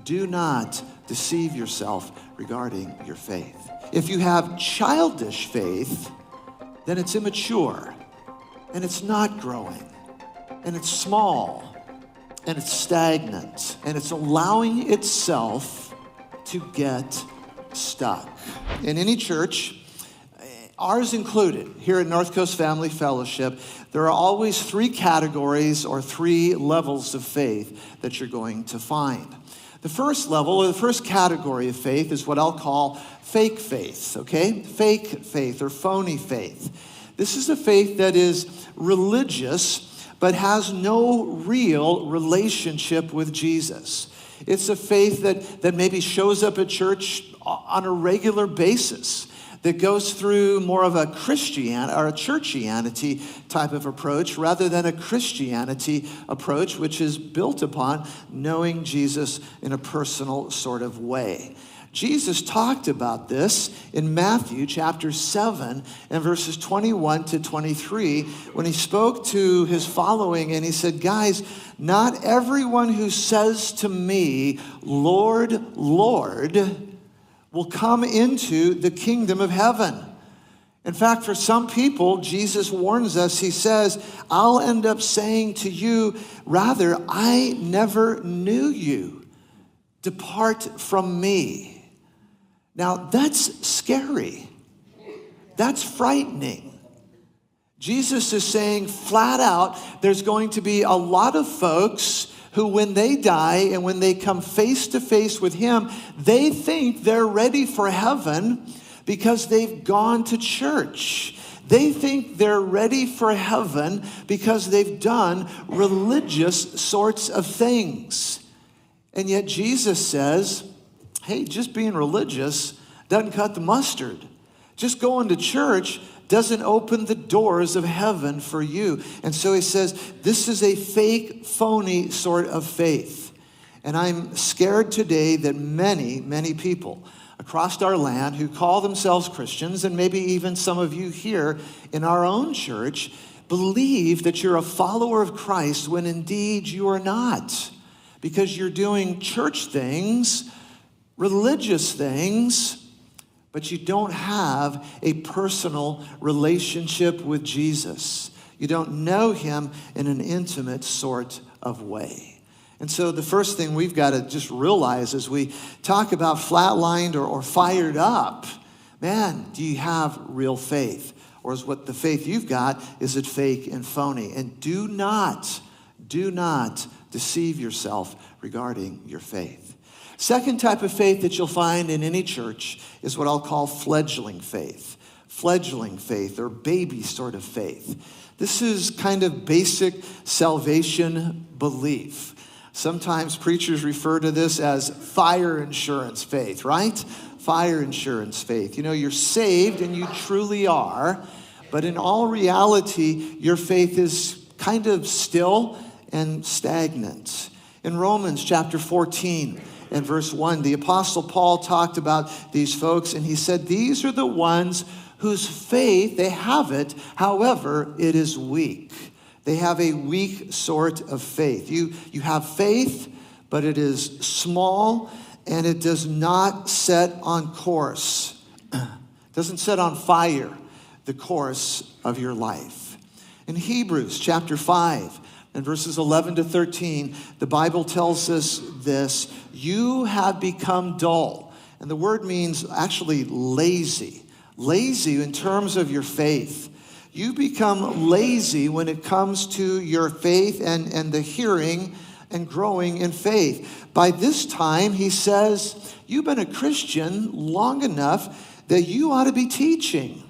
do not deceive yourself regarding your faith. If you have childish faith, then it's immature, and it's not growing, and it's small, and it's stagnant, and it's allowing itself to get stuck. In any church, ours included, here at North Coast Family Fellowship, there are always 3 categories or 3 levels of faith that you're going to find. The first level, or the first category of faith, is what I'll call fake faith, okay? Fake faith or phony faith. This is a faith that is religious, but has no real relationship with Jesus. It's a faith that maybe shows up at church on a regular basis, that goes through more of a Christian or a churchianity type of approach rather than a Christianity approach, which is built upon knowing Jesus in a personal sort of way. Jesus talked about this in Matthew chapter 7 and verses 21 to 23 when he spoke to his following, and he said, guys, not everyone who says to me, Lord, Lord, will come into the kingdom of heaven. In fact, for some people, Jesus warns us, he says, I'll end up saying to you, rather, I never knew you. Depart from me. Now, that's scary. That's frightening. Jesus is saying flat out, there's going to be a lot of folks who, when they die and when they come face to face with him, they think they're ready for heaven because they've gone to church. They think they're ready for heaven because they've done religious sorts of things. And yet Jesus says, hey, just being religious doesn't cut the mustard. Just going to church doesn't open the doors of heaven for you. And so he says, this is a fake, phony sort of faith. And I'm scared today that many, many people across our land who call themselves Christians, and maybe even some of you here in our own church, believe that you're a follower of Christ when indeed you are not. Because you're doing church things, religious things, but you don't have a personal relationship with Jesus. You don't know him in an intimate sort of way. And so the first thing we've got to just realize as we talk about flatlined or fired up, man, do you have real faith? Or is what the faith you've got, is it fake and phony? And do not deceive yourself regarding your faith. Second type of faith that you'll find in any church is what I'll call fledgling faith. Fledgling faith or baby sort of faith. This is kind of basic salvation belief. Sometimes preachers refer to this as fire insurance faith, right? Fire insurance faith. You know, you're saved and you truly are, but in all reality, your faith is kind of still and stagnant. In Romans chapter 14, in verse 1, the Apostle Paul talked about these folks, and he said, these are the ones whose faith, they have it, however, it is weak. They have a weak sort of faith. You have faith, but it is small, and it does not set on course. It doesn't set on fire the course of your life. In Hebrews chapter 5, in verses 11 to 13, the Bible tells us this, you have become dull. And the word means actually lazy. Lazy in terms of your faith. You become lazy when it comes to your faith and the hearing and growing in faith. By this time, he says, you've been a Christian long enough that you ought to be teaching.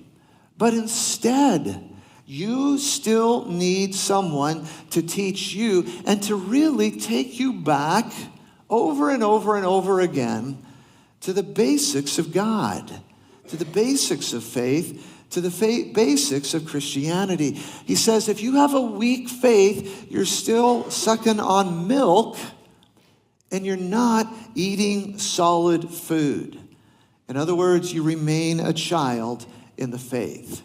But instead, you still need someone to teach you and to really take you back over and over and over again to the basics of God, to the basics of faith, to the basics of Christianity. He says, if you have a weak faith, you're still sucking on milk and you're not eating solid food. In other words, you remain a child in the faith.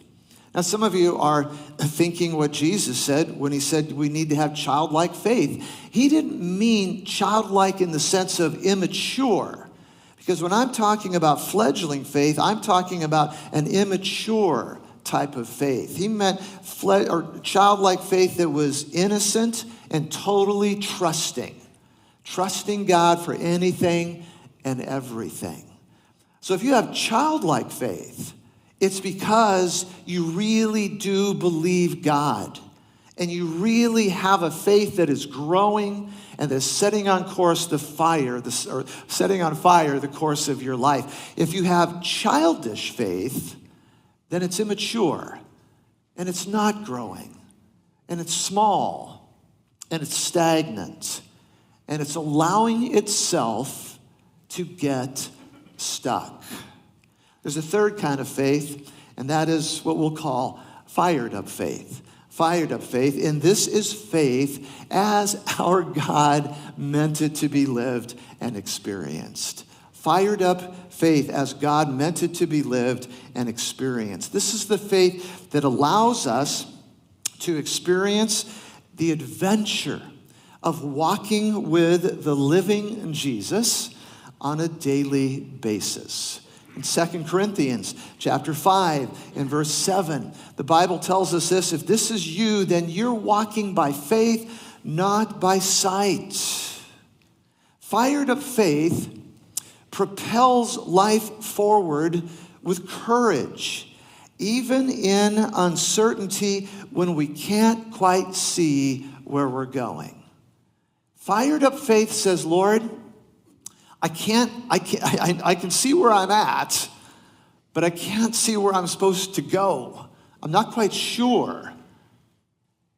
Now, some of you are thinking what Jesus said when he said we need to have childlike faith. He didn't mean childlike in the sense of immature. Because when I'm talking about fledgling faith, I'm talking about an immature type of faith. He meant childlike faith that was innocent and totally trusting God for anything and everything. So if you have childlike faith, it's because you really do believe God, and you really have a faith that is growing and is setting on course setting on fire the course of your life. If you have childish faith, then it's immature, and it's not growing, and it's small, and it's stagnant, and it's allowing itself to get stuck. There's a third kind of faith, and that is what we'll call fired up faith. Fired up faith, and this is faith as our God meant it to be lived and experienced. Fired up faith as God meant it to be lived and experienced. This is the faith that allows us to experience the adventure of walking with the living Jesus on a daily basis. In 2 Corinthians chapter 5 and verse 7, the Bible tells us this: if this is you, then you're walking by faith, not by sight. Fired up faith propels life forward with courage, even in uncertainty when we can't quite see where we're going. Fired up faith says, Lord, I can see where I'm at, but I can't see where I'm supposed to go. I'm not quite sure.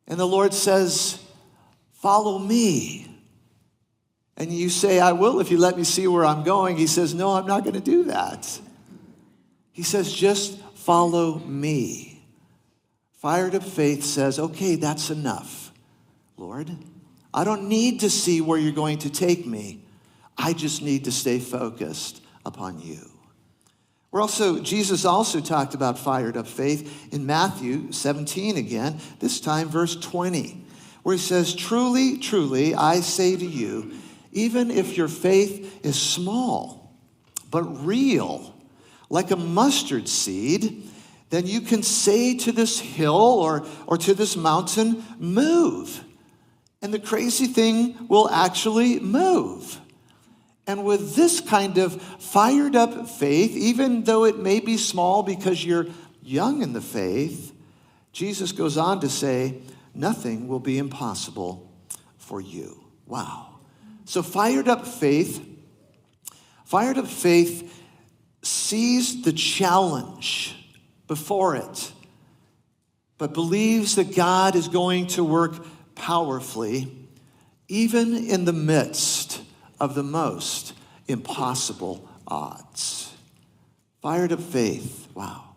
And the Lord says, follow me. And you say, I will if you let me see where I'm going. He says, no, I'm not going to do that. He says, just follow me. Fired up faith says, okay, that's enough, Lord. I don't need to see where you're going to take me. I just need to stay focused upon you. Jesus also talked about fired up faith in Matthew 17 again, this time verse 20, where he says, truly, truly, I say to you, even if your faith is small, but real, like a mustard seed, then you can say to this hill or to this mountain, move. And the crazy thing will actually move. And with this kind of fired up faith, even though it may be small because you're young in the faith, Jesus goes on to say, nothing will be impossible for you. Wow. So fired up faith sees the challenge before it, but believes that God is going to work powerfully, even in the midst of the most impossible odds. Fired up faith. Wow.